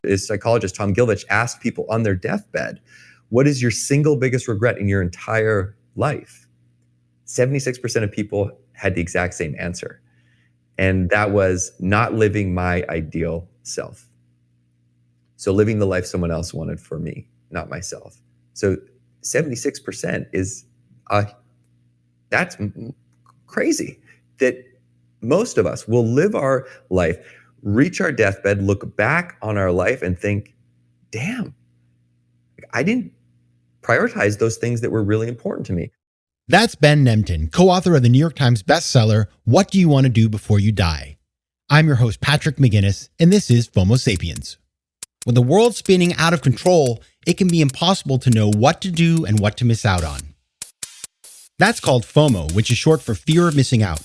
Is psychologist Tom Gilvich asked people on their deathbed, what is your single biggest regret in your entire life? 76% of people had the exact same answer. And that was not living my ideal self. So living the life someone else wanted for me, not myself. So 76% is, that's crazy. That most of us will live our life, reach our deathbed, look back on our life and think, damn, I didn't prioritize those things that were really important to me. That's Ben Nemtim, co-author of the New York Times bestseller, What Do You Want to Do Before You Die? I'm your host, Patrick McGinnis, and this is FOMO Sapiens. When the world's spinning out of control, it can be impossible to know what to do and what to miss out on. That's called FOMO, which is short for fear of missing out.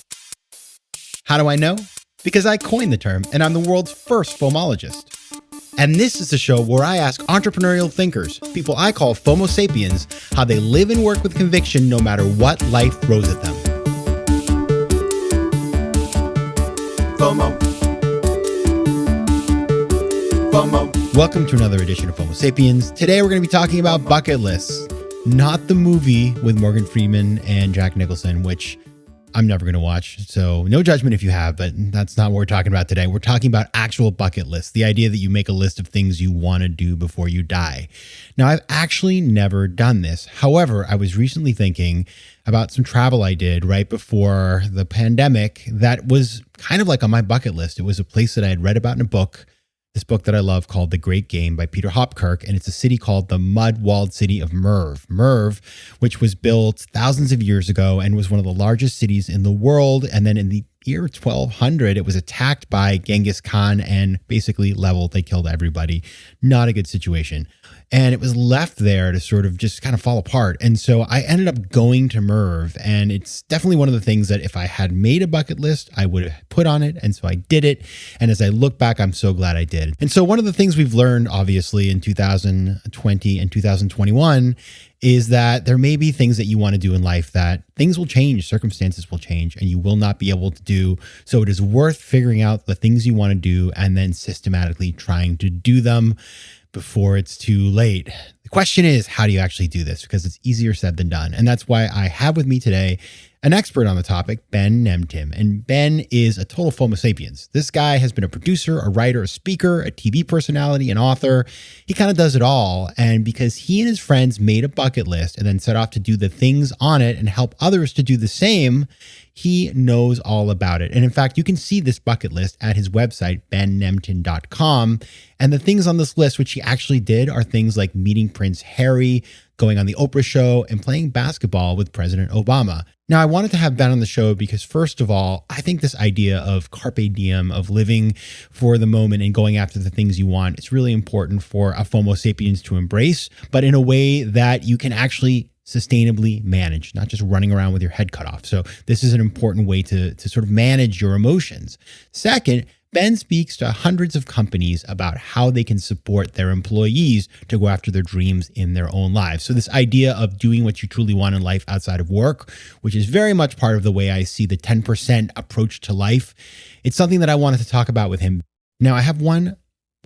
How do I know? Because I coined the term, and I'm the world's first FOMologist. And this is the show where I ask entrepreneurial thinkers, people I call FOMO sapiens, how they live and work with conviction no matter what life throws at them. FOMO. FOMO. Welcome to another edition of FOMO Sapiens. Today we're going to be talking about bucket lists, not the movie with Morgan Freeman and Jack Nicholson, which I'm never going to watch, so no judgment if you have, but that's not what we're talking about today. We're talking about actual bucket lists, the idea that you make a list of things you want to do before you die. Now, I've actually never done this. However, I was recently thinking about some travel I did right before the pandemic that was kind of like on my bucket list. It was a place that I had read about in a book, this book that I love called The Great Game by Peter Hopkirk, and it's a city called the mud-walled city of Merv. Merv, which was built thousands of years ago and was one of the largest cities in the world. And then in the year 1200, it was attacked by Genghis Khan and basically leveled. They killed everybody. Not a good situation. And it was left there to sort of just kind of fall apart. And so I ended up going to Merv, and it's definitely one of the things that if I had made a bucket list, I would have put on it. And so I did it. And as I look back, I'm so glad I did. And so one of the things we've learned, obviously, in 2020 and 2021 is that there may be things that you want to do in life that things will change, circumstances will change, and you will not be able to do. So it is worth figuring out the things you want to do and then systematically trying to do them before it's too late. The question is, how do you actually do this? Because it's easier said than done. And that's why I have with me today an expert on the topic, Ben Nemtim. And Ben is a total FOMO sapiens. This guy has been a producer, a writer, a speaker, a TV personality, an author. He kind of does it all. And because he and his friends made a bucket list and then set off to do the things on it and help others to do the same, he knows all about it. And in fact, you can see this bucket list at his website, bennemtim.com. And the things on this list, which he actually did, are things like meeting Prince Harry, going on the Oprah show, and playing basketball with President Obama. Now, I wanted to have Ben on the show because, first of all, I think this idea of carpe diem, of living for the moment and going after the things you want, it's really important for a FOMO sapiens to embrace, but in a way that you can actually sustainably manage, not just running around with your head cut off. So this is an important way to sort of manage your emotions. Second, Ben speaks to hundreds of companies about how they can support their employees to go after their dreams in their own lives. So this idea of doing what you truly want in life outside of work, which is very much part of the way I see the 10% approach to life, it's something that I wanted to talk about with him. Now, I have one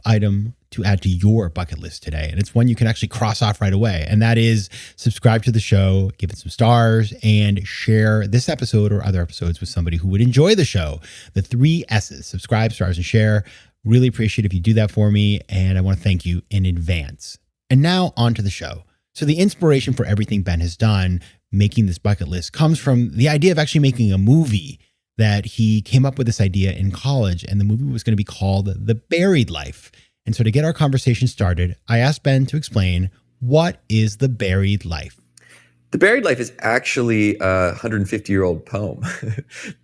item to add to your bucket list today, and it's one you can actually cross off right away, and that is subscribe to the show, give it some stars, and share this episode or other episodes with somebody who would enjoy the show. The 3 S's, subscribe, stars, and share. Really appreciate if you do that for me, and I want to thank you in advance. And now on to the show. So the inspiration for everything Ben has done, making this bucket list, comes from the idea of actually making a movie that he came up with this idea in college, and the movie was going to be called The Buried Life. And so to get our conversation started, I asked Ben to explain, what is the buried life? The Buried Life is actually a 150-year-old poem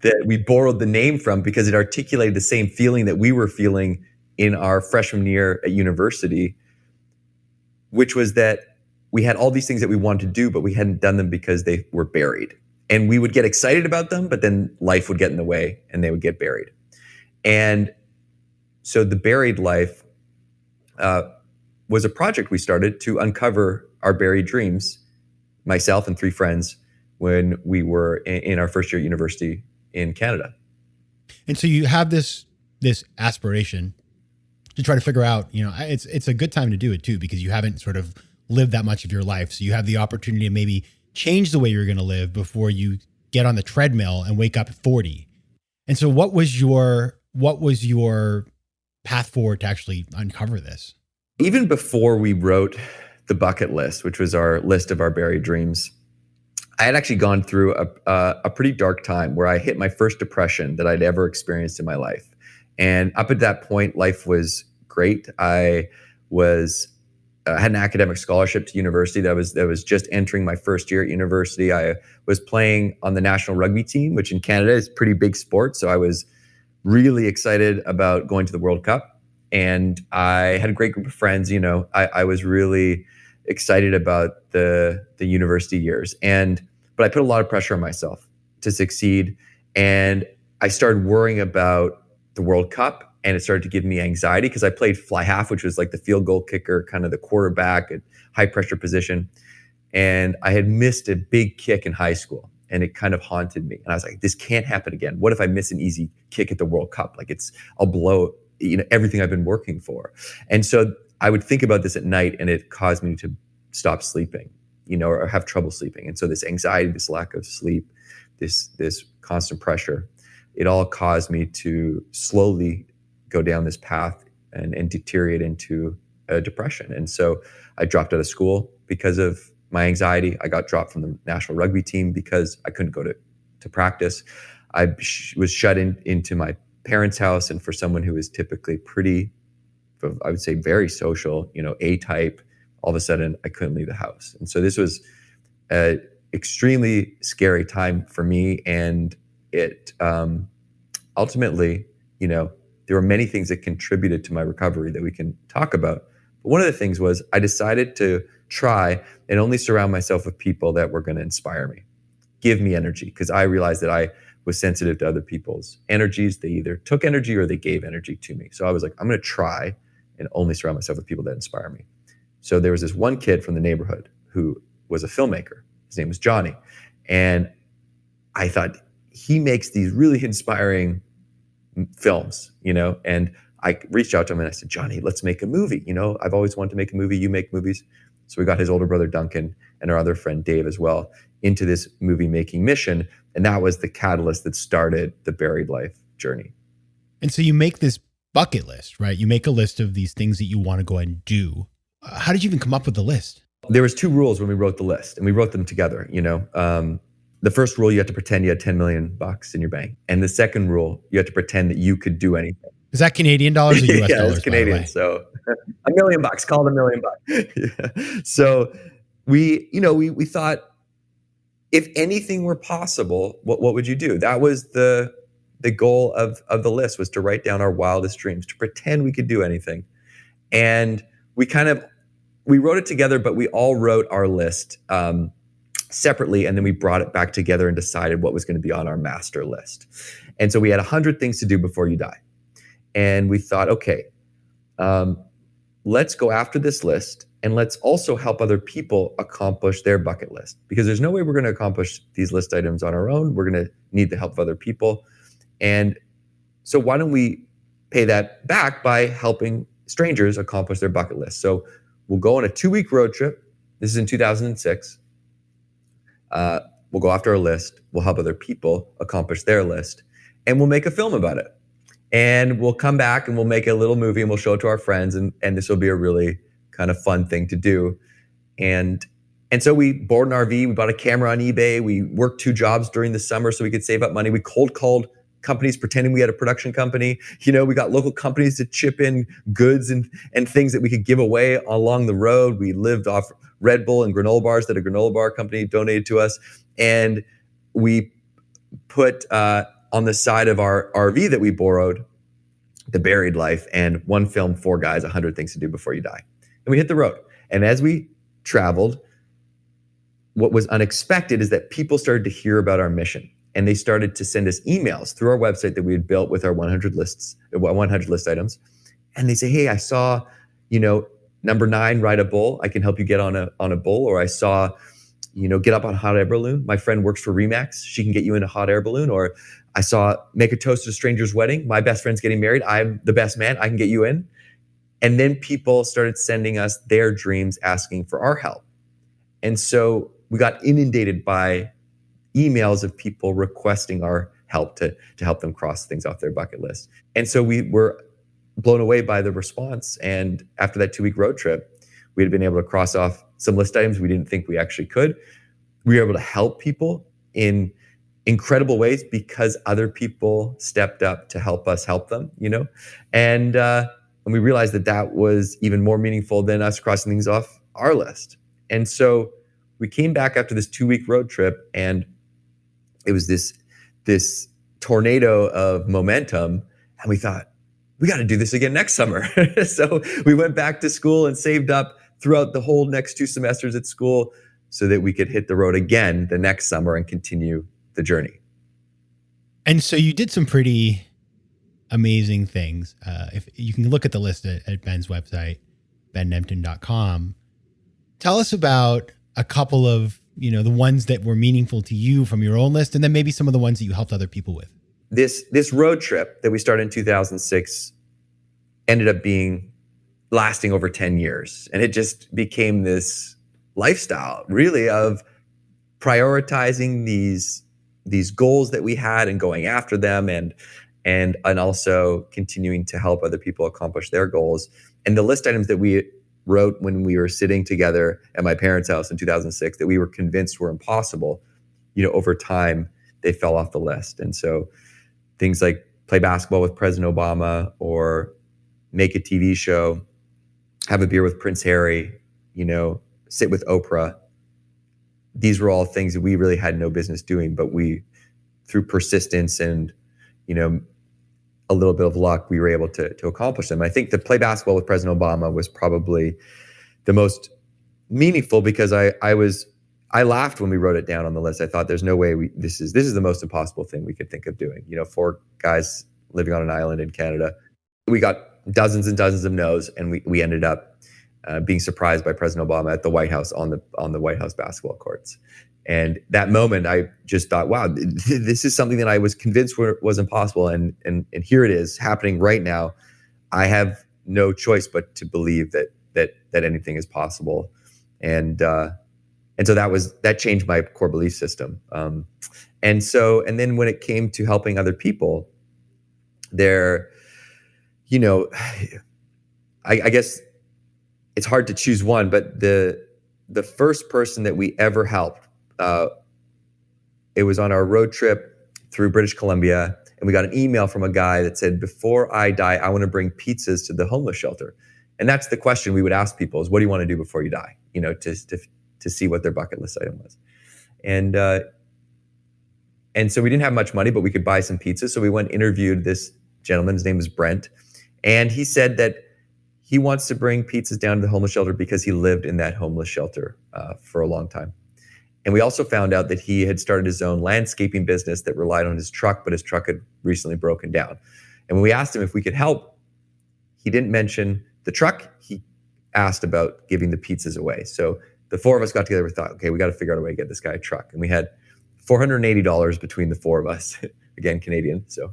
that we borrowed the name from because it articulated the same feeling that we were feeling in our freshman year at university, which was that we had all these things that we wanted to do, but we hadn't done them because they were buried. And we would get excited about them, but then life would get in the way and they would get buried. And so The Buried Life was a project we started to uncover our buried dreams, myself and 3 friends, when we were in our first year at university in Canada. And so you have this aspiration to try to figure out, it's a good time to do it too, because you haven't sort of lived that much of your life. So you have the opportunity to maybe change the way you're going to live before you get on the treadmill and wake up at 40. And so what was your path forward to actually uncover this? Even before we wrote the bucket list, which was our list of our buried dreams, I had actually gone through a pretty dark time where I hit my first depression that I'd ever experienced in my life. And up at that point, life was great. I had an academic scholarship to university that was just entering my first year at university. I was playing on the national rugby team, which in Canada is a pretty big sport. So I was really excited about going to the World Cup. And I had a great group of friends. I was really excited about the university years. But I put a lot of pressure on myself to succeed. And I started worrying about the World Cup, and it started to give me anxiety because I played fly half, which was like the field goal kicker, kind of the quarterback, a high pressure position. And I had missed a big kick in high school, and it kind of haunted me. And I was like, this can't happen again. What if I miss an easy kick at the World Cup? Like I'll blow, everything I've been working for. And so I would think about this at night, and it caused me to stop sleeping, or have trouble sleeping. And so this anxiety, this lack of sleep, this constant pressure, it all caused me to slowly go down this path and deteriorate into a depression. And so I dropped out of school because of my anxiety. I got dropped from the national rugby team because I couldn't go to practice. I was shut into my parents' house. And for someone who is typically pretty, I would say very social, A-type, all of a sudden I couldn't leave the house. And so this was an extremely scary time for me. And it ultimately, there were many things that contributed to my recovery that we can talk about. But one of the things was I decided to try and only surround myself with people that were going to inspire me, give me energy, because I realized that I was sensitive to other people's energies. They either took energy or they gave energy to me. So I was like, I'm going to try and only surround myself with people that inspire me. So there was this one kid from the neighborhood who was a filmmaker. His name was Johnny. And I thought, he makes these really inspiring films, and I reached out to him and I said, Johnny, let's make a movie. I've always wanted to make a movie. You make movies. So we got his older brother, Duncan, and our other friend, Dave, as well, into this movie making mission. And that was the catalyst that started the buried life journey. And so you make this bucket list, right? You make a list of these things that you want to go ahead and do. How did you even come up with the list? There was 2 rules when we wrote the list, and we wrote them together. The first rule, you have to pretend you had $10 million in your bank. And the second rule, you have to pretend that you could do anything. Is that Canadian dollars or US yeah, dollars? It's Canadian. So $1 million, call it $1 million. Yeah. So we thought, if anything were possible, what would you do? That was the goal of the list, was to write down our wildest dreams, to pretend we could do anything. And we wrote it together, but we all wrote our list separately, and then we brought it back together and decided what was going to be on our master list. And so we had 100 things to do before you die. And we thought, okay, let's go after this list, and let's also help other people accomplish their bucket list, because there's no way we're going to accomplish these list items on our own. We're going to need the help of other people. And so why don't we pay that back by helping strangers accomplish their bucket list? So we'll go on a 2-week road trip. This is in 2006. We'll go after our list. We'll help other people accomplish their list, and we'll make a film about it. And we'll come back and we'll make a little movie, and we'll show it to our friends. And this will be a really kind of fun thing to do. And so we bought an RV. We bought a camera on eBay. We worked 2 jobs during the summer so we could save up money. We cold called companies pretending we had a production company. We got local companies to chip in goods and things that we could give away along the road. We lived off Red Bull and granola bars that a granola bar company donated to us. And we put on the side of our RV that we borrowed, The Buried Life, and one film, 4 guys, 100 things to do before you die. And we hit the road. And as we traveled, what was unexpected is that people started to hear about our mission. And they started to send us emails through our website that we had built with our 100 list items. And they say, hey, I saw, number 9 ride a bull. I can help you get on a bull. Or I saw, get up on a hot air balloon. My friend works for Remax. She can get you in a hot air balloon. Or I saw make a toast at a stranger's wedding. My best friend's getting married. I'm the best man. I can get you in. And then people started sending us their dreams asking for our help. And so we got inundated by emails of people requesting our help to help them cross things off their bucket list. And so we were blown away by the response. And after that 2-week road trip, we had been able to cross off some list items we didn't think we actually could. We were able to help people in incredible ways because other people stepped up to help us help them, And we realized that was even more meaningful than us crossing things off our list. And so we came back after this 2-week road trip, and it was this tornado of momentum, and we thought, we got to do this again next summer. So we went back to school and saved up throughout the whole next 2 semesters at school so that we could hit the road again the next summer and continue the journey. And so you did some pretty amazing things. If you can look at the list at Ben's website, bennemtim.com. Tell us about a couple of, the ones that were meaningful to you from your own list, and then maybe some of the ones that you helped other people with. This road trip that we started in 2006 ended up lasting over 10 years. And it just became this lifestyle, really, of prioritizing these goals that we had and going after them, and also continuing to help other people accomplish their goals. And the list items that we wrote when we were sitting together at my parents' house in 2006 that we were convinced were impossible, over time, they fell off the list. And so things like play basketball with President Obama, or make a TV show, have a beer with Prince Harry, sit with Oprah. These were all things that we really had no business doing, but we, through persistence and, a little bit of luck, we were able to accomplish them. I think the play basketball with President Obama was probably the most meaningful because I laughed when we wrote it down on the list. I thought, there's no way this is the most impossible thing we could think of doing. 4 guys living on an island in Canada. We got dozens and dozens of no's, and we ended up being surprised by President Obama at the White House on the White House basketball courts. And that moment, I just thought, wow, this is something that I was convinced was impossible, and here it is happening right now. I have no choice but to believe that anything is possible, and so that changed my core belief system. And then when it came to helping other people, I guess it's hard to choose one, but the first person that we ever helped, it was on our road trip through British Columbia, and we got an email from a guy that said, before I die, I want to bring pizzas to the homeless shelter. And that's the question we would ask people is, what do you want to do before you die? To see what their bucket list item was. And so we didn't have much money, but we could buy some pizza. So we went and interviewed this gentleman. His name is Brent. And he said that he wants to bring pizzas down to the homeless shelter because he lived in that homeless shelter for a long time. And we also found out that he had started his own landscaping business that relied on his truck, but his truck had recently broken down. And when we asked him if we could help, he didn't mention the truck. He asked about giving the pizzas away. So the 4 of us got together. We thought, okay, we got to figure out a way to get this guy a truck. And we had $480 between the 4 of us, again, Canadian. So,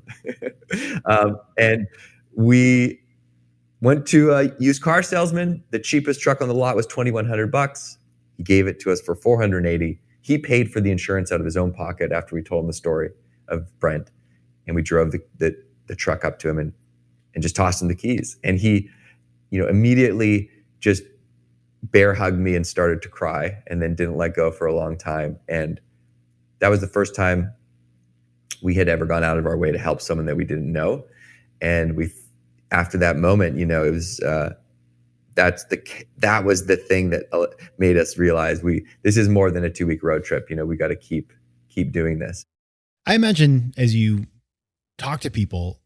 and we went to a used car salesman. The cheapest truck on the lot was $2,100. He gave it to us for $480. He paid for the insurance out of his own pocket after we told him the story of Brent. And we drove the truck up to him and just tossed him the keys. And he, immediately just bear hugged me and started to cry, and then didn't let go for a long time. And that was the first time we had ever gone out of our way to help someone that we didn't know. And after that moment, it was, that was the thing that made us realize this is more than a 2-week road trip. We got to keep doing this. I imagine as you talk to people,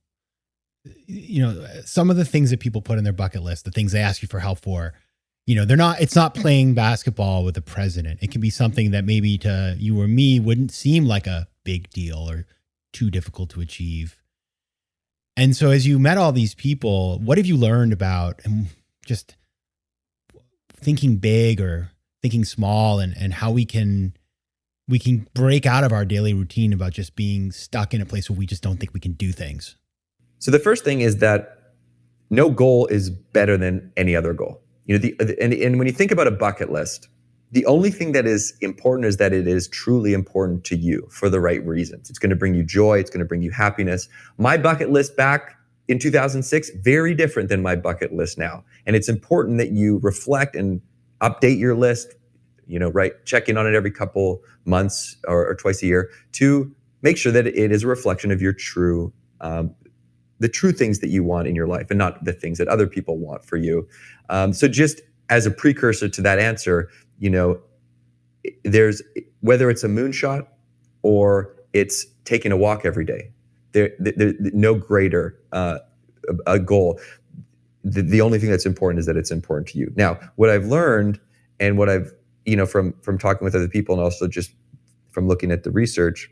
some of the things that people put on their bucket list, the things they ask you for help for, it's not playing basketball with the president. It can be something that maybe to you or me wouldn't seem like a big deal or too difficult to achieve. And so as you met all these people, what have you learned about just thinking big or thinking small, and how we can break out of our daily routine about just being stuck in a place where we just don't think we can do things? So the first thing is that no goal is better than any other goal. And when you think about a bucket list, the only thing that is important is that it is truly important to you for the right reasons. It's going to bring you joy. It's going to bring you happiness. My bucket list back in 2006, very different than my bucket list now. And it's important that you reflect and update your list, right? Check in on it every couple months or twice a year to make sure that it is a reflection of your the true things that you want in your life and not the things that other people want for you. So just as a precursor to that answer, there's, whether it's a moonshot or it's taking a walk every day, there's no greater a goal. The only thing that's important is that it's important to you. Now, what I've learned and what I've, from talking with other people and also just from looking at the research,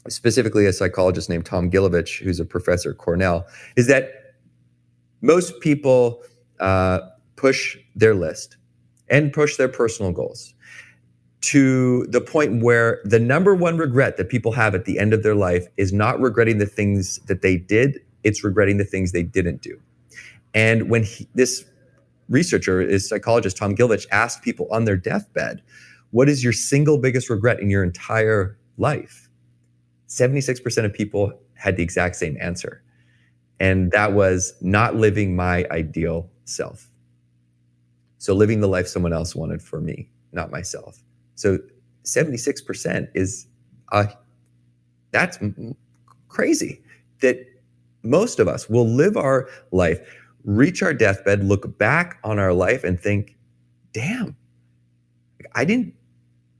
specifically a psychologist named Tom Gilovich, who's a professor at Cornell, is that most people push their list and push their personal goals to the point where the number one regret that people have at the end of their life is not regretting the things that they did, it's regretting the things they didn't do. And when this researcher, this psychologist, Tom Gilovich, asked people on their deathbed, what is your single biggest regret in your entire life? 76% of people had the exact same answer. And that was not living my ideal self. So living the life someone else wanted for me, not myself. So 76% is, that's crazy. That most of us will live our life, reach our deathbed, look back on our life and think, damn, I didn't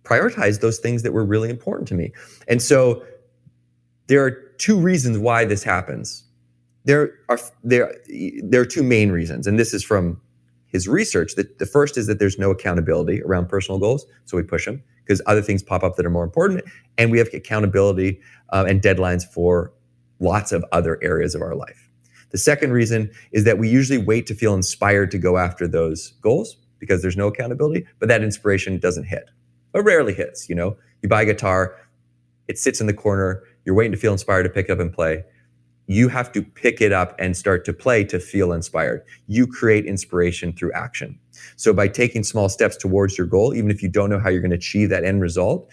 prioritize those things that were really important to me. And so there are two reasons why this happens. There are two main reasons, and this is from his research. That the first is that there's no accountability around personal goals, so we push them because other things pop up that are more important, and we have accountability and deadlines for lots of other areas of our life. The second reason is that we usually wait to feel inspired to go after those goals because there's no accountability, but that inspiration doesn't hit. It rarely hits. You buy a guitar, it sits in the corner, you're waiting to feel inspired to pick it up and play. You have to pick it up and start to play to feel inspired. You create inspiration through action. So by taking small steps towards your goal, even if you don't know how you're going to achieve that end result,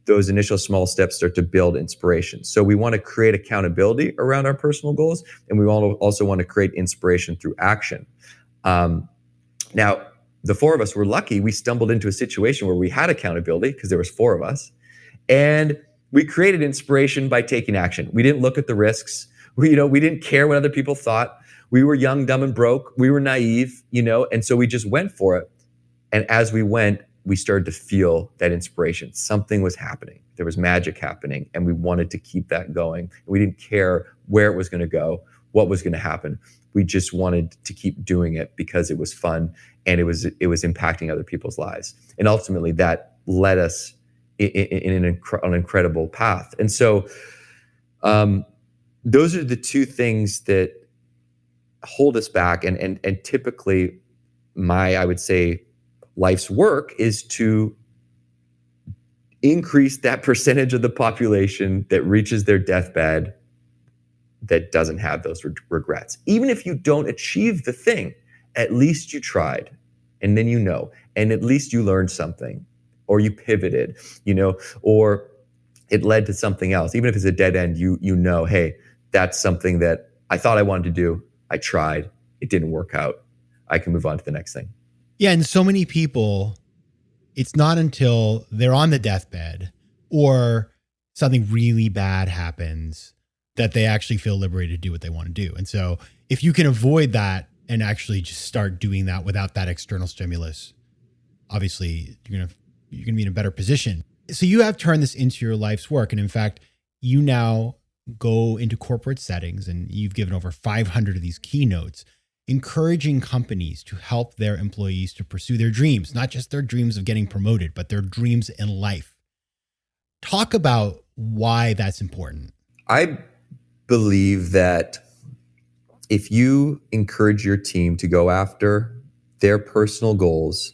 those initial small steps start to build inspiration. So we want to create accountability around our personal goals, and we also want to create inspiration through action. Now, the four of us were lucky. We stumbled into a situation where we had accountability because there was four of us, and we created inspiration by taking action. We didn't look at the risks. We didn't care what other people thought. We were young, dumb, and broke. We were naive, and so we just went for it. And as we went, we started to feel that inspiration. Something was happening. There was magic happening, and we wanted to keep that going. We didn't care where it was going to go, what was going to happen. We just wanted to keep doing it because it was fun and it was impacting other people's lives. And ultimately, that led us in an incredible path. And so those are the two things that hold us back. And typically I would say, life's work is to increase that percentage of the population that reaches their deathbed that doesn't have those regrets. Even if you don't achieve the thing, at least you tried, and then and at least you learned something, or you pivoted, or it led to something else. Even if it's a dead end, hey, that's something that I thought I wanted to do. I tried, it didn't work out. I can move on to the next thing. Yeah, and so many people, it's not until they're on the deathbed or something really bad happens that they actually feel liberated to do what they want to do. And so if you can avoid that and actually just start doing that without that external stimulus, obviously you're going to be in a better position. So you have turned this into your life's work. And in fact, you now go into corporate settings and you've given over 500 of these keynotes, encouraging companies to help their employees to pursue their dreams, not just their dreams of getting promoted, but their dreams in life. Talk about why that's important. I believe that if you encourage your team to go after their personal goals,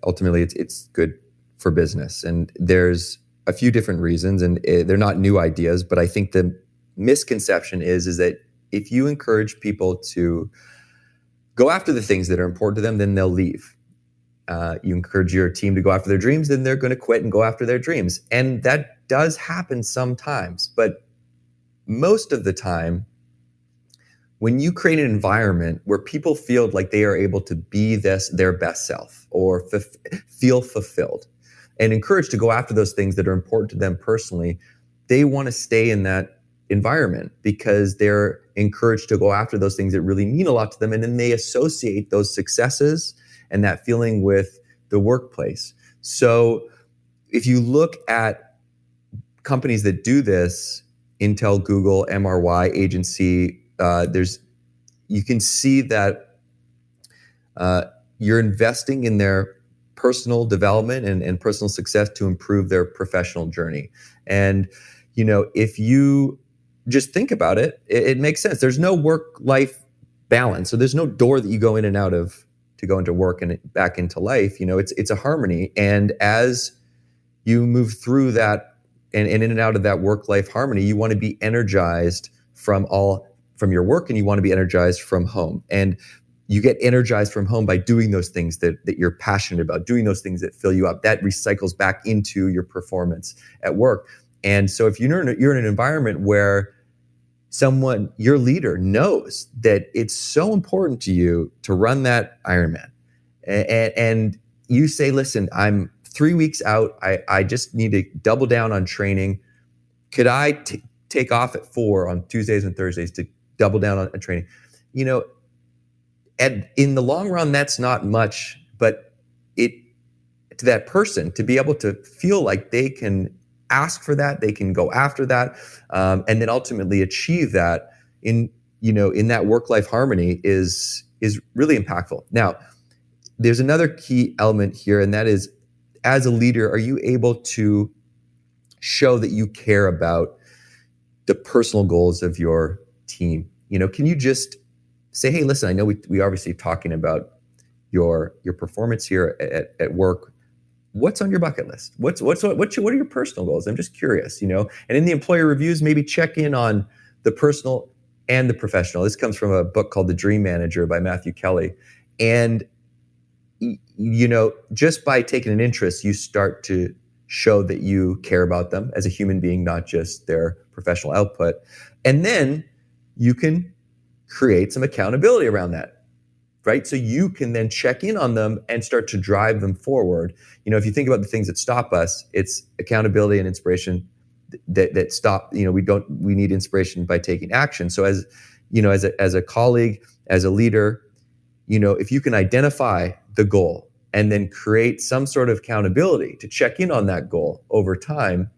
ultimately it's good for business. And there's a few different reasons, and they're not new ideas, but I think the misconception is that if you encourage people to go after the things that are important to them, then they'll leave. You encourage your team to go after their dreams, then they're going to quit and go after their dreams. And that does happen sometimes, but most of the time, when you create an environment where people feel like they are able to be their best self or feel fulfilled and encouraged to go after those things that are important to them personally, they want to stay in that environment because they're encouraged to go after those things that really mean a lot to them. And then they associate those successes and that feeling with the workplace. So if you look at companies that do this, Intel, Google, MRY, agency, you can see that you're investing in their personal development and personal success to improve their professional journey. And, if you just think about it, it makes sense. There's no work-life balance. So there's no door that you go in and out of to go into work and back into life. It's a harmony. And as you move through that and in and out of that work-life harmony, you want to be energized from your work, and you want to be energized from home. And you get energized from home by doing those things that you're passionate about, doing those things that fill you up. That recycles back into your performance at work. And so if you're in an environment where your leader knows that it's so important to you to run that Ironman, and you say, listen, I'm 3 weeks out, I just need to double down on training. Could I take off at 4 on Tuesdays and Thursdays to double down on training? And in the long run, that's not much, but to that person to be able to feel like they can ask for that, they can go after that, and then ultimately achieve that in that work-life harmony is really impactful. Now, there's another key element here, and that is, as a leader, are you able to show that you care about the personal goals of your team? Can you just say, hey, listen, I know we obviously talking about your performance here at work. What's on your bucket list? What are your personal goals? I'm just curious, And in the employee reviews, maybe check in on the personal and the professional. This comes from a book called The Dream Manager by Matthew Kelly. And, just by taking an interest, you start to show that you care about them as a human being, not just their professional output. And then you can create some accountability around that. Right? So you can then check in on them and start to drive them forward. If you think about the things that stop us, it's accountability and inspiration that stop, we need inspiration by taking action. So as a colleague, as a leader, if you can identify the goal and then create some sort of accountability to check in on that goal over time,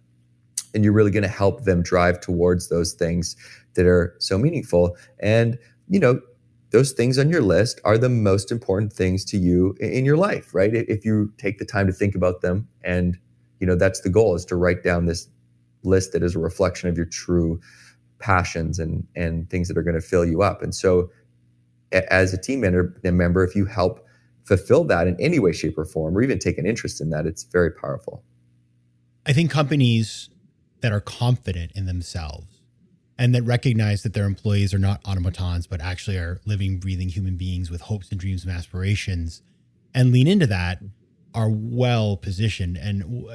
and you're really going to help them drive towards those things that are so meaningful. And, those things on your list are the most important things to you in your life, right? If you take the time to think about them, and that's the goal, is to write down this list that is a reflection of your true passions and things that are going to fill you up. And so as a team member, if you help fulfill that in any way, shape, or form, or even take an interest in that, it's very powerful. I think companies that are confident in themselves and that recognize that their employees are not automatons, but actually are living, breathing human beings with hopes and dreams and aspirations, and lean into that, are well positioned. And,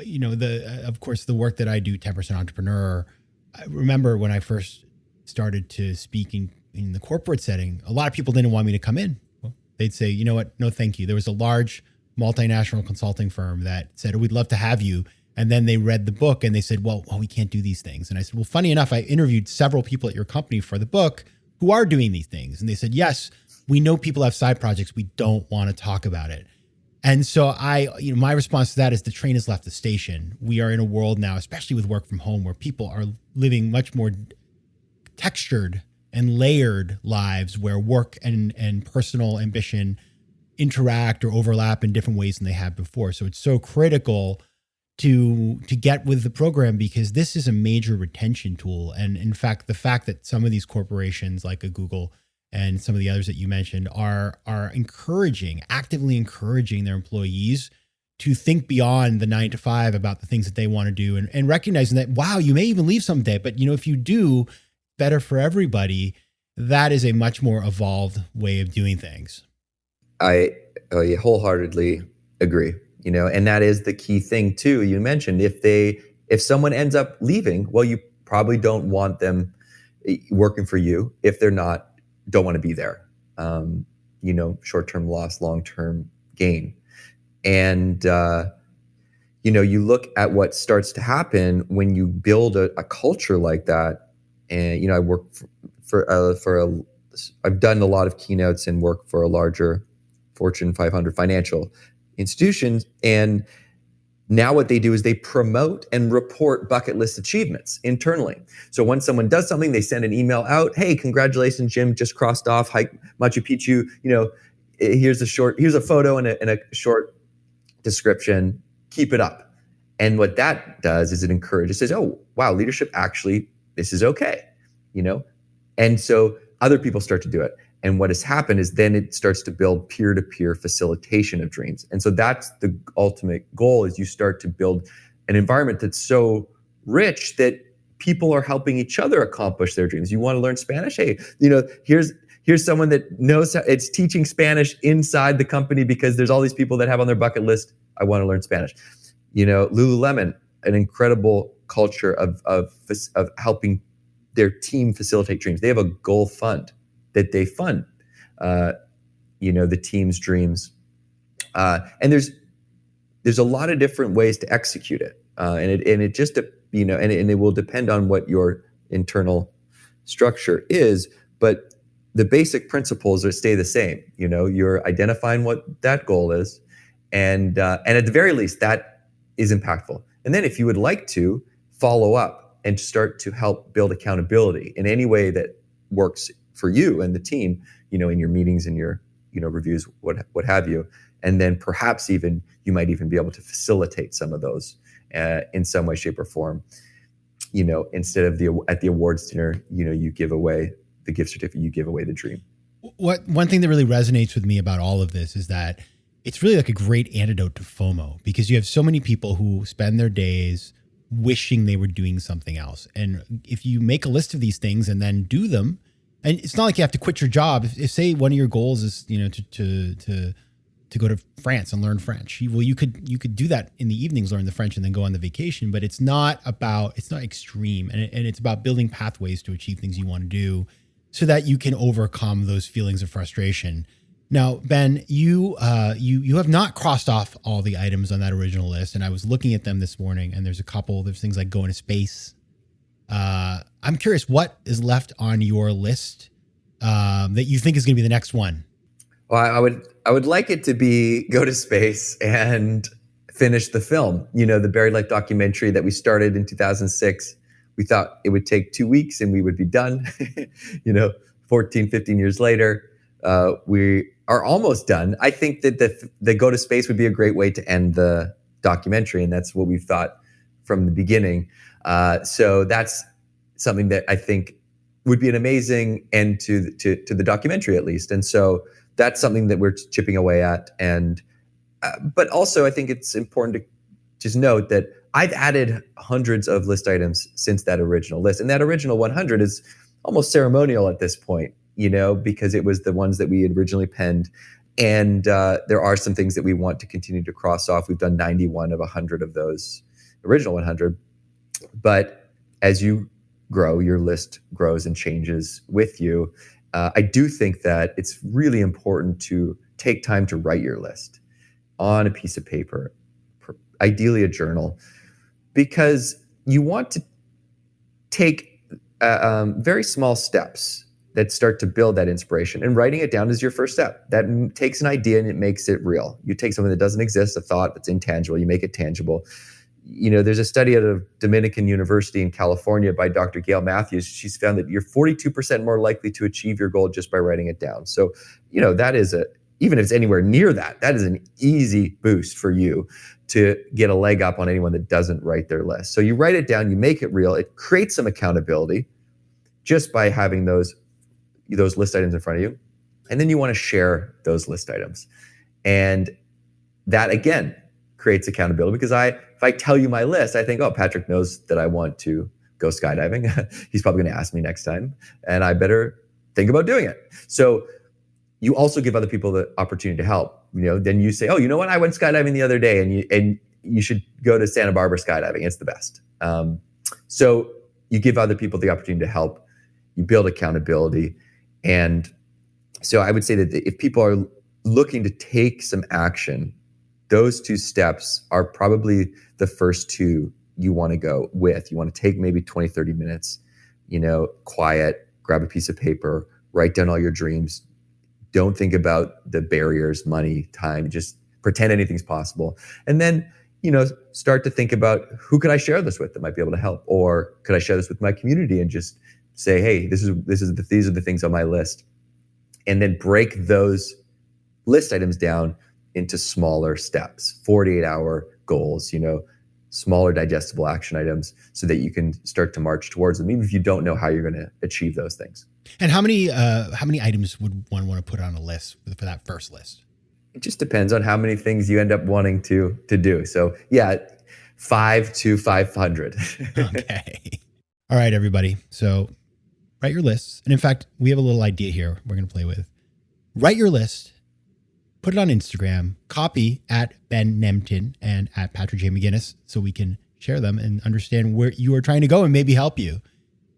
of course, the work that I do, 10% Entrepreneur, I remember when I first started to speak in the corporate setting, a lot of people didn't want me to come in. They'd say, you know what? No, thank you. There was a large multinational consulting firm that said, we'd love to have you. And then they read the book and they said, well, we can't do these things. And I said, well, funny enough, I interviewed several people at your company for the book who are doing these things. And they said, yes, we know people have side projects. We don't want to talk about it. And so my response to that is the train has left the station. We are in a world now, especially with work from home, where people are living much more textured and layered lives where work and personal ambition interact or overlap in different ways than they have before. So it's so critical to get with the program, because this is a major retention tool. And in fact, the fact that some of these corporations like a Google and some of the others that you mentioned are actively encouraging their employees to think beyond the 9 to 5 about the things that they want to do, and recognizing that, wow, you may even leave someday, but if you do, better for everybody. that is a much more evolved way of doing things. I wholeheartedly agree. And that is the key thing too. You mentioned if someone ends up leaving, well, you probably don't want them working for you if they're don't want to be there. Short-term loss, long-term gain. And, you look at what starts to happen when you build a culture like that. And, I work I've done a lot of keynotes and work for a larger Fortune 500 financial institutions. And now what they do is they promote and report bucket list achievements internally. So when someone does something, they send an email out, hey, congratulations, Jim, just crossed off hike Machu Picchu. Here's a photo and a short description, keep it up. And what that does is it says, oh, wow, leadership actually, this is okay, And so other people start to do it. And what has happened is then it starts to build peer-to-peer facilitation of dreams. And so that's the ultimate goal, is you start to build an environment that's so rich that people are helping each other accomplish their dreams. You want to learn Spanish? Hey, here's someone that knows it's teaching Spanish inside the company because there's all these people that have on their bucket list, I want to learn Spanish. Lululemon, an incredible culture of helping their team facilitate dreams. They have a goal fund that they fund, the team's dreams. And there's a lot of different ways to execute it. And it just, and it will depend on what your internal structure is, but the basic principles stay the same. You're identifying what that goal is. And at the very least, that is impactful. And then if you would like to follow up and start to help build accountability in any way that works for you and the team, in your meetings and your, reviews, what have you. And then perhaps you might even be able to facilitate some of those in some way, shape, or form. Instead of at the awards dinner, you give away the gift certificate, you give away the dream. One thing that really resonates with me about all of this is that it's really like a great antidote to FOMO, because you have so many people who spend their days wishing they were doing something else. And if you make a list of these things and then do them, and it's not like you have to quit your job. If say one of your goals is, to go to France and learn French, well, you could do that in the evenings, learn the French, and then go on the vacation. But it's not extreme, and it's about building pathways to achieve things you want to do, so that you can overcome those feelings of frustration. Now, Ben, you have not crossed off all the items on that original list, and I was looking at them this morning, and there's things like going to space. I'm curious, what is left on your list that you think is going to be the next one? Well, I would like it to be go to space and finish the film. The Buried Life documentary that we started in 2006. We thought it would take 2 weeks and we would be done. 14, 15 years later, we are almost done. I think that the go to space would be a great way to end the documentary, and that's what we've thought from the beginning. So that's something that I think would be an amazing end to the documentary, at least. And so that's something that we're chipping away at. And but also I think it's important to just note that I've added hundreds of list items since that original list, and that original 100 is almost ceremonial at this point, because it was the ones that we had originally penned. And there are some things that we want to continue to cross off. We've done 91 of 100 of those original 100. But as you grow, your list grows and changes with you. I do think that it's really important to take time to write your list on a piece of paper, ideally a journal, because you want to take very small steps that start to build that inspiration. And writing it down is your first step. That takes an idea and it makes it real. You take something that doesn't exist, a thought that's intangible, you make it tangible. There's a study at a Dominican University in California by Dr. Gail Matthews. She's found that you're 42% more likely to achieve your goal just by writing it down. So, that is even if it's anywhere near that is an easy boost for you to get a leg up on anyone that doesn't write their list. So you write it down, you make it real. It creates some accountability just by having those list items in front of you. And then you want to share those list items. And that, again, creates accountability, because if I tell you my list, I think, oh, Patrick knows that I want to go skydiving. He's probably going to ask me next time, and I better think about doing it. So you also give other people the opportunity to help. Then you say, oh, you know what? I went skydiving the other day, and you should go to Santa Barbara skydiving. It's the best. So you give other people the opportunity to help. You build accountability. And so I would say that if people are looking to take some action, those 2 steps are probably the first 2 you want to go with. You want to take maybe 20, 30 minutes, quiet, grab a piece of paper, write down all your dreams. Don't think about the barriers, money, time, just pretend anything's possible. And then, start to think about who could I share this with that might be able to help? Or could I share this with my community and just say, hey, these are the things on my list. And then break those list items down into smaller steps, 48-hour goals, smaller digestible action items, so that you can start to march towards them, even if you don't know how you're going to achieve those things. And how many items would one want to put on a list for that first list? It just depends on how many things you end up wanting to do. So 5 to 500. Okay. All right, everybody. So write your lists. And in fact, we have a little idea here we're going to play with. Write your list, put it on Instagram, copy at Ben Nemtim and at Patrick J. McGinnis, so we can share them and understand where you are trying to go and maybe help you.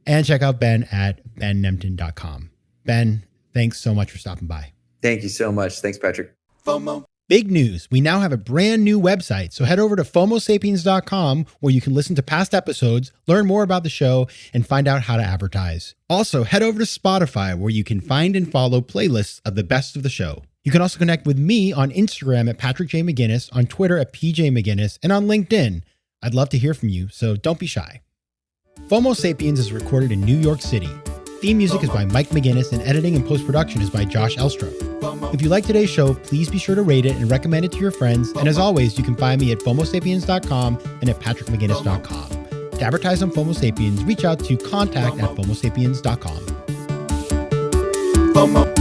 And check out Ben at bennemtim.com. Ben, thanks so much for stopping by. Thank you so much. Thanks, Patrick. FOMO. Big news. We now have a brand new website. So head over to FOMOSapiens.com, where you can listen to past episodes, learn more about the show, and find out how to advertise. Also, head over to Spotify, where you can find and follow playlists of the best of the show. You can also connect with me on Instagram at Patrick J. McGinnis, on Twitter at PJ McGinnis, and on LinkedIn. I'd love to hear from you, so don't be shy. FOMO Sapiens is recorded in New York City. Theme music is by Mike McGinnis, and editing and post-production is by Josh Elstrup. If you like today's show, please be sure to rate it and recommend it to your friends. And as always, you can find me at FOMOSapiens.com and at PatrickMcGinnis.com. To advertise on FOMO Sapiens, reach out to contact@FOMOSapiens.com. FOMO.